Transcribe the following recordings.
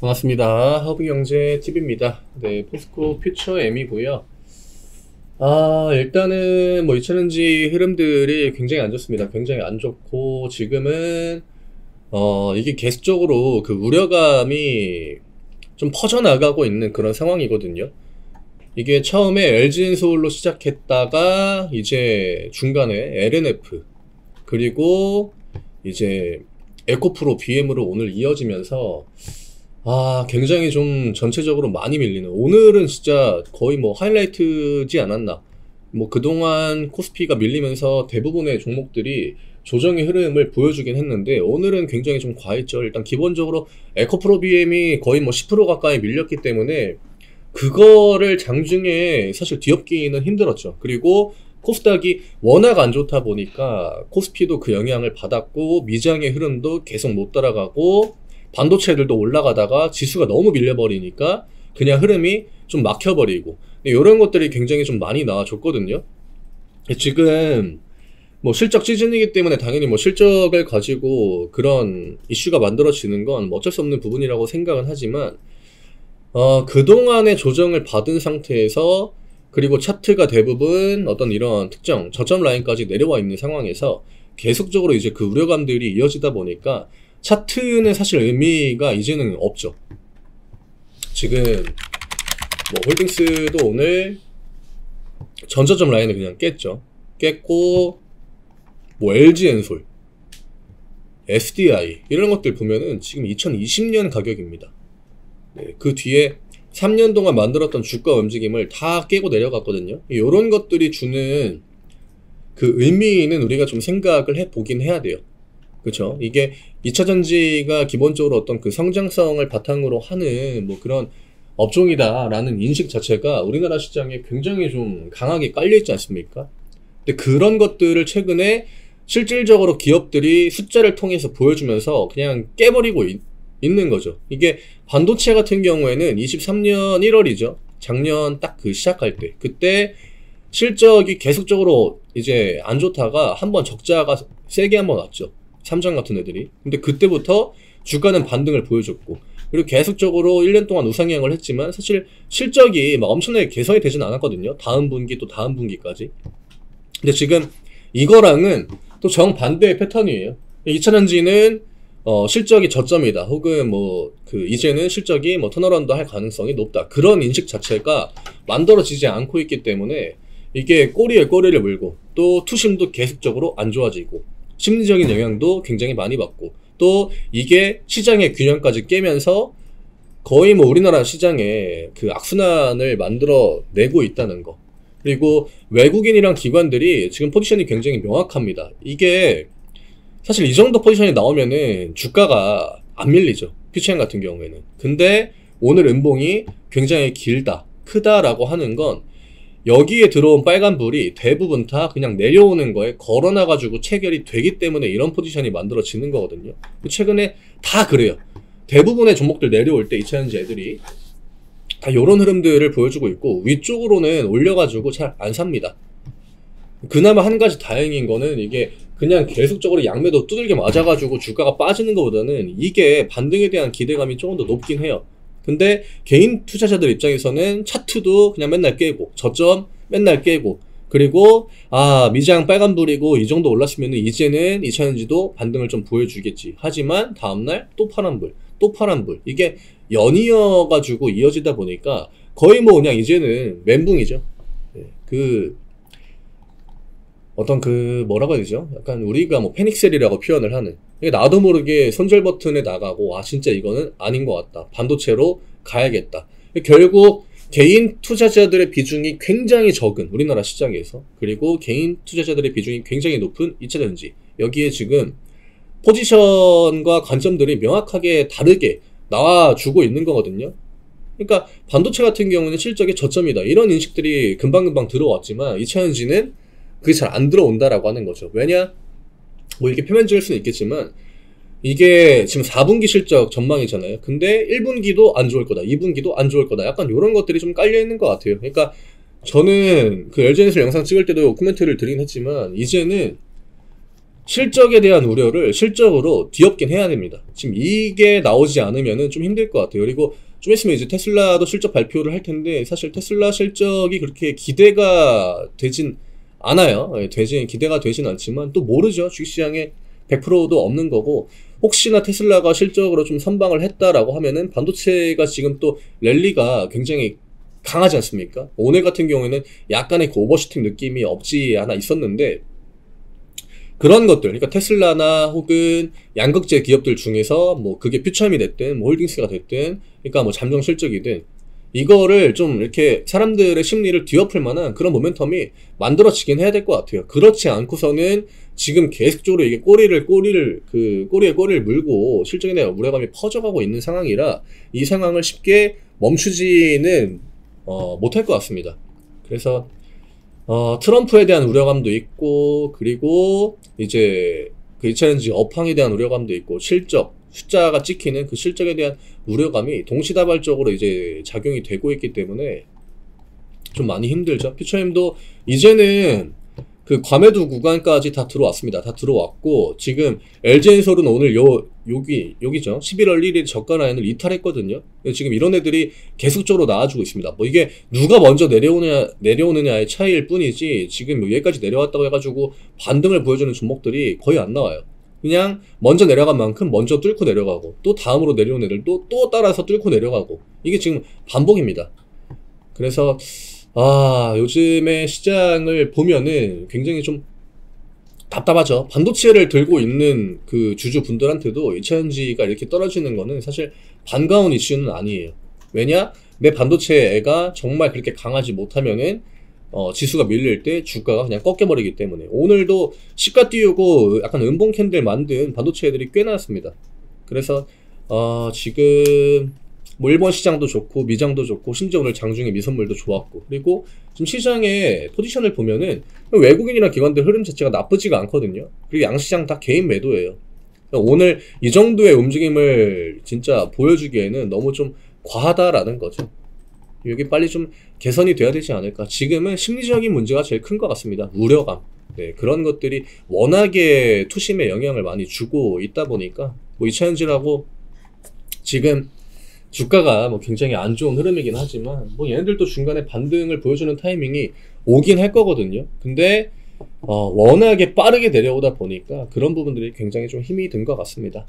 반갑습니다. 허브경제TV입니다. 네, 포스코 퓨처 M이고요. 일단은 뭐 2차전지 흐름들이 굉장히 안 좋습니다. 굉장히 안 좋고, 지금은 이게 계속적으로 그 우려감이 좀 퍼져나가고 있는 그런 상황이거든요. 이게 처음에 LG엔솔로 시작했다가 이제 중간에 LNF, 그리고 이제 에코프로 BM으로 오늘 이어지면서 굉장히 좀 전체적으로 많이 밀리는, 오늘은 진짜 거의 뭐 하이라이트지 않았나. 뭐 그동안 코스피가 밀리면서 대부분의 종목들이 조정의 흐름을 보여주긴 했는데, 오늘은 굉장히 좀 과했죠. 일단 기본적으로 에코프로 BM이 거의 뭐 10% 가까이 밀렸기 때문에 그거를 장중에 사실 뒤엎기는 힘들었죠. 그리고 코스닥이 워낙 안 좋다 보니까 코스피도 그 영향을 받았고, 미장의 흐름도 계속 못 따라가고, 반도체들도 올라가다가 지수가 너무 밀려버리니까 그냥 흐름이 좀 막혀버리고, 이런 것들이 굉장히 좀 많이 나와줬거든요. 지금 뭐 실적 시즌이기 때문에 당연히 뭐 실적을 가지고 그런 이슈가 만들어지는 건 뭐 어쩔 수 없는 부분이라고 생각은 하지만, 그동안의 조정을 받은 상태에서, 그리고 차트가 대부분 어떤 이런 특정 저점 라인까지 내려와 있는 상황에서 계속적으로 이제 그 우려감들이 이어지다 보니까 차트는 사실 의미가 이제는 없죠. 지금 뭐 홀딩스도 오늘 전저점 라인을 그냥 깼죠. 깼고, 뭐 LG엔솔, SDI 이런 것들 보면은 지금 2020년 가격입니다. 네, 그 뒤에 3년 동안 만들었던 주가 움직임을 다 깨고 내려갔거든요. 이런 것들이 주는 그 의미는 우리가 좀 생각을 해보긴 해야 돼요. 그쵸? 이게 2차전지가 기본적으로 어떤 그 성장성을 바탕으로 하는 뭐 그런 업종이다라는 인식 자체가 우리나라 시장에 굉장히 좀 강하게 깔려있지 않습니까? 근데 그런 것들을 최근에 실질적으로 기업들이 숫자를 통해서 보여주면서 그냥 깨버리고 있는 거죠. 이게 반도체 같은 경우에는 23년 1월이죠. 작년 딱 그 시작할 때. 그때 실적이 계속적으로 이제 안 좋다가 한번 적자가 세게 한번 왔죠. 삼성 같은 애들이. 근데 그때부터 주가는 반등을 보여줬고, 그리고 계속적으로 1년 동안 우상향을 했지만 사실 실적이 막 엄청나게 개선이 되진 않았거든요. 다음 분기 또 다음 분기까지. 근데 지금 이거랑은 또 정반대의 패턴이에요. 2차전지는 실적이 저점이다, 혹은 뭐 이제는 실적이 뭐 턴어라운드 할 가능성이 높다, 그런 인식 자체가 만들어지지 않고 있기 때문에 이게 꼬리에 꼬리를 물고, 또 투심도 계속적으로 안 좋아지고, 심리적인 영향도 굉장히 많이 받고, 또 이게 시장의 균형까지 깨면서 거의 뭐 우리나라 시장에 그 악순환을 만들어 내고 있다는 거. 그리고 외국인이랑 기관들이 지금 포지션이 굉장히 명확합니다. 이게 사실 이 정도 포지션이 나오면은 주가가 안 밀리죠, 퓨처엠 같은 경우에는. 근데 오늘 음봉이 굉장히 길다, 크다라고 하는 건 여기에 들어온 빨간불이 대부분 다 그냥 내려오는 거에 걸어놔가지고 체결이 되기 때문에 이런 포지션이 만들어지는 거거든요. 최근에 다 그래요. 대부분의 종목들 내려올 때 2차전지 애들이 다 이런 흐름들을 보여주고 있고, 위쪽으로는 올려가지고 잘 안 삽니다. 그나마 한 가지 다행인 거는, 이게 그냥 계속적으로 양매도 두들겨 맞아가지고 주가가 빠지는 것보다는 이게 반등에 대한 기대감이 조금 더 높긴 해요. 근데 개인 투자자들 입장에서는 차트도 그냥 맨날 깨고, 저점 맨날 깨고, 그리고 미장 빨간불이고 이 정도 올랐으면 이제는 2차전지도 반등을 좀 보여주겠지. 하지만 다음날 또 파란불, 또 파란불, 이게 연이어가지고 이어지다 보니까 거의 뭐 그냥 이제는 멘붕이죠. 어떤 뭐라고 해야 되죠? 약간 우리가 뭐 패닉셀이라고 표현을 하는, 나도 모르게 손절 버튼에 나가고, 진짜 이거는 아닌 것 같다, 반도체로 가야겠다. 결국 개인 투자자들의 비중이 굉장히 적은 우리나라 시장에서, 그리고 개인 투자자들의 비중이 굉장히 높은 2차전지, 여기에 지금 포지션과 관점들이 명확하게 다르게 나와주고 있는 거거든요. 그러니까 반도체 같은 경우는 실적이 저점이다, 이런 인식들이 금방금방 들어왔지만 2차전지는 그게 잘 안 들어온다라고 하는 거죠. 왜냐? 뭐 이렇게 표면적일 수는 있겠지만, 이게 지금 4분기 실적 전망이잖아요. 근데 1분기도 안 좋을 거다, 2분기도 안 좋을 거다, 약간 이런 것들이 좀 깔려 있는 것 같아요. 그러니까 저는 그 LG엔솔 영상 찍을 때도 코멘트를 드리긴 했지만, 이제는 실적에 대한 우려를 실적으로 뒤엎긴 해야 됩니다. 지금 이게 나오지 않으면은 좀 힘들 것 같아요. 그리고 좀 있으면 이제 테슬라도 실적 발표를 할 텐데, 사실 테슬라 실적이 그렇게 기대가 되진 않아요. 기대가 되진 않지만 또 모르죠. 주식시장에 100%도 없는 거고, 혹시나 테슬라가 실적으로 좀 선방을 했다라고 하면은 반도체가 지금 또 랠리가 굉장히 강하지 않습니까? 오늘 같은 경우에는 약간의 그 오버슈팅 느낌이 없지 않아 있었는데, 그런 것들, 그러니까 테슬라나 혹은 양극재 기업들 중에서 뭐 그게 퓨처엠이 됐든 뭐 홀딩스가 됐든, 그러니까 뭐 잠정 실적이든, 이거를 좀 이렇게 사람들의 심리를 뒤엎을 만한 그런 모멘텀이 만들어지긴 해야 될 것 같아요. 그렇지 않고서는 지금 계속적으로 이게 꼬리에 꼬리를 물고 실적에 대한 우려감이 퍼져가고 있는 상황이라, 이 상황을 쉽게 멈추지는 못할 것 같습니다. 그래서 트럼프에 대한 우려감도 있고, 그리고 이제 그 2차전지 업황에 대한 우려감도 있고, 실적 숫자가 찍히는 그 실적에 대한 우려감이 동시다발적으로 이제 작용이 되고 있기 때문에 좀 많이 힘들죠. 퓨처엠도 이제는 그 과매도 구간까지 다 들어왔습니다. 다 들어왔고, 지금 LG엔솔은 오늘 여기죠. 11월 1일 저가 라인을 이탈했거든요. 지금 이런 애들이 계속적으로 나와주고 있습니다. 뭐 이게 누가 먼저 내려오느냐의 차이일 뿐이지, 지금 여기까지 내려왔다고 해가지고 반등을 보여주는 종목들이 거의 안 나와요. 그냥 먼저 내려간 만큼 먼저 뚫고 내려가고, 또 다음으로 내려온 애들도 또 따라서 뚫고 내려가고, 이게 지금 반복입니다. 그래서 요즘의 시장을 보면은 굉장히 좀 답답하죠. 반도체를 들고 있는 그 주주분들한테도 2차전지가 이렇게 떨어지는 거는 사실 반가운 이슈는 아니에요. 왜냐? 내 반도체가 정말 그렇게 강하지 못하면은 지수가 밀릴 때 주가가 그냥 꺾여버리기 때문에. 오늘도 시가 띄우고 약간 음봉 캔들 만든 반도체 애들이 꽤 나왔습니다. 그래서 지금 뭐 일본 시장도 좋고 미장도 좋고, 심지어 오늘 장중에 미선물도 좋았고, 그리고 지금 시장의 포지션을 보면은 외국인이나 기관들 흐름 자체가 나쁘지가 않거든요. 그리고 양시장 다 개인 매도예요. 오늘 이 정도의 움직임을 진짜 보여주기에는 너무 좀 과하다라는 거죠. 여기 빨리 좀 개선이 돼야 되지 않을까. 지금은 심리적인 문제가 제일 큰 것 같습니다. 우려감. 네, 그런 것들이 워낙에 투심에 영향을 많이 주고 있다 보니까, 뭐 2차전지라고 지금 주가가 뭐 굉장히 안 좋은 흐름이긴 하지만, 뭐 얘네들도 중간에 반등을 보여주는 타이밍이 오긴 할 거거든요. 근데 워낙에 빠르게 내려오다 보니까 그런 부분들이 굉장히 좀 힘이 든 것 같습니다.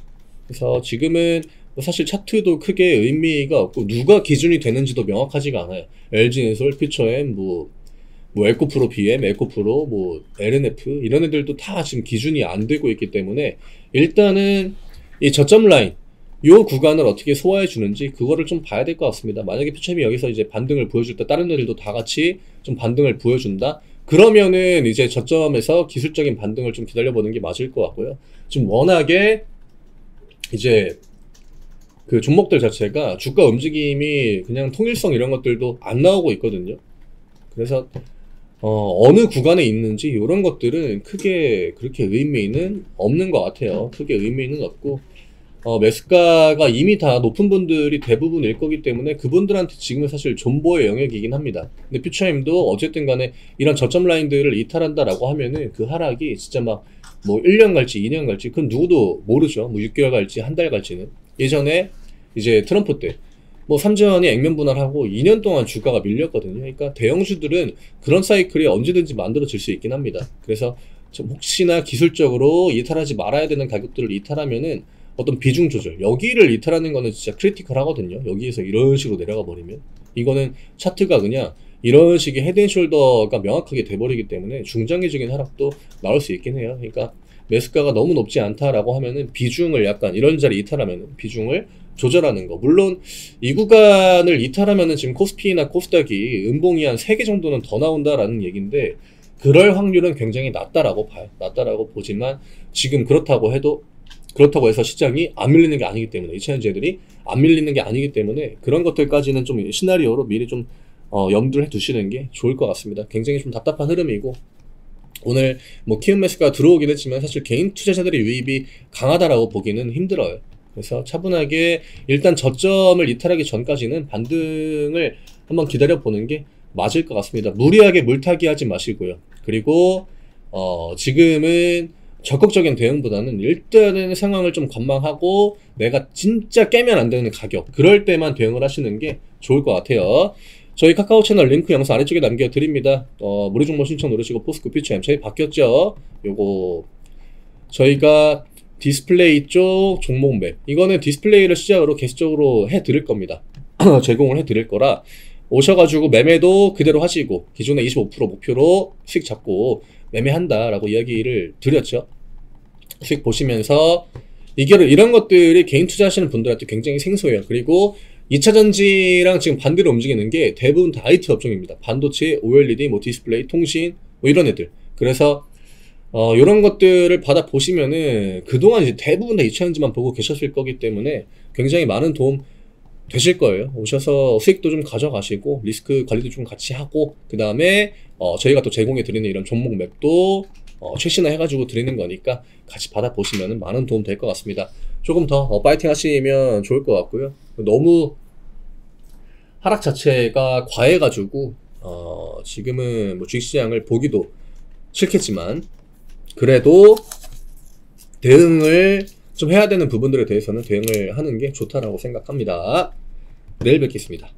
그래서 지금은 뭐 사실 차트도 크게 의미가 없고, 누가 기준이 되는지도 명확하지가 않아요. LG엔솔, 퓨처엠, 뭐 에코프로 BM, 에코프로, 뭐 LNF 이런 애들도 다 지금 기준이 안 되고 있기 때문에, 일단은 이 저점 라인, 요 구간을 어떻게 소화해 주는지 그거를 좀 봐야 될 것 같습니다. 만약에 퓨처엠이 여기서 이제 반등을 보여줄 때 다른 애들도 다 같이 좀 반등을 보여준다, 그러면은 이제 저점에서 기술적인 반등을 좀 기다려보는 게 맞을 것 같고요. 좀 워낙에 이제 그 종목들 자체가 주가 움직임이 그냥 통일성 이런 것들도 안 나오고 있거든요. 그래서 어느 구간에 있는지 이런 것들은 크게 그렇게 의미는 없는 것 같아요. 크게 의미는 없고, 매수가가 이미 다 높은 분들이 대부분일 거기 때문에 그분들한테 지금은 사실 존버의 영역이긴 합니다. 근데 퓨처엠도 어쨌든 간에 이런 저점 라인들을 이탈한다라고 하면은 그 하락이 진짜 막 뭐 1년 갈지 2년 갈지 그건 누구도 모르죠. 뭐 6개월 갈지 한 달 갈지는. 예전에 이제 트럼프 때 뭐 3전이 액면 분할하고 2년 동안 주가가 밀렸거든요. 그러니까 대형주들은 그런 사이클이 언제든지 만들어질 수 있긴 합니다. 그래서 좀 혹시나 기술적으로 이탈하지 말아야 되는 가격들을 이탈하면은 어떤 비중 조절, 여기를 이탈하는 거는 진짜 크리티컬 하거든요. 여기에서 이런 식으로 내려가 버리면 이거는 차트가 그냥 이런 식의 헤드앤숄더가 명확하게 돼버리기 때문에 중장기적인 하락도 나올 수 있긴 해요. 그러니까 매수가가 너무 높지 않다라고 하면은 비중을 약간 이런 자리 이탈하면은 비중을 조절하는 거. 물론 이 구간을 이탈하면은 지금 코스피나 코스닥이 음봉이 한 3개 정도는 더 나온다라는 얘기인데, 그럴 확률은 굉장히 낮다라고 봐요. 낮다라고 보지만 지금 그렇다고 해서 시장이 안 밀리는 게 아니기 때문에, 2차전지들이 안 밀리는 게 아니기 때문에 그런 것들까지는 좀 시나리오로 미리 좀 염두를 해 두시는 게 좋을 것 같습니다. 굉장히 좀 답답한 흐름이고, 오늘 뭐 키움 매수가 들어오긴 했지만 사실 개인 투자자들의 유입이 강하다라고 보기는 힘들어요. 그래서 차분하게 일단 저점을 이탈하기 전까지는 반등을 한번 기다려 보는 게 맞을 것 같습니다. 무리하게 물타기 하지 마시고요. 그리고 지금은 적극적인 대응보다는 일단은 상황을 좀 관망하고 내가 진짜 깨면 안 되는 가격, 그럴 때만 대응을 하시는 게 좋을 것 같아요. 저희 카카오 채널 링크 영상 아래쪽에 남겨드립니다. 무료 정보 신청 누르시고 포스코 퓨처 저희 바뀌었죠. 요거 저희가 디스플레이 쪽 종목 맵, 이거는 디스플레이를 시작으로 계속적으로 해드릴 겁니다. 제공을 해드릴 거라 오셔가지고 매매도 그대로 하시고 기존에 25% 목표로 수익 잡고 매매한다 라고 이야기를 드렸죠. 수익 보시면서 이런 것들이 개인 투자하시는 분들한테 굉장히 생소해요. 그리고 2차전지랑 지금 반대로 움직이는 게 대부분 다 IT 업종입니다. 반도체, OLED, 뭐 디스플레이, 통신, 뭐 이런 애들. 그래서 이런 것들을 받아 보시면은 그동안 이제 대부분 다 2차전지만 보고 계셨을 거기 때문에 굉장히 많은 도움 되실 거예요. 오셔서 수익도 좀 가져가시고 리스크 관리도 좀 같이 하고, 그 다음에 저희가 또 제공해 드리는 이런 종목 맵도 최신화 해가지고 드리는 거니까 같이 받아보시면 많은 도움 될 것 같습니다. 조금 더 파이팅 하시면 좋을 것 같고요. 너무 하락 자체가 과해가지고 지금은 뭐 주식시장을 보기도 싫겠지만 그래도 대응을 좀 해야 되는 부분들에 대해서는 대응을 하는 게 좋다라고 생각합니다. 내일 뵙겠습니다.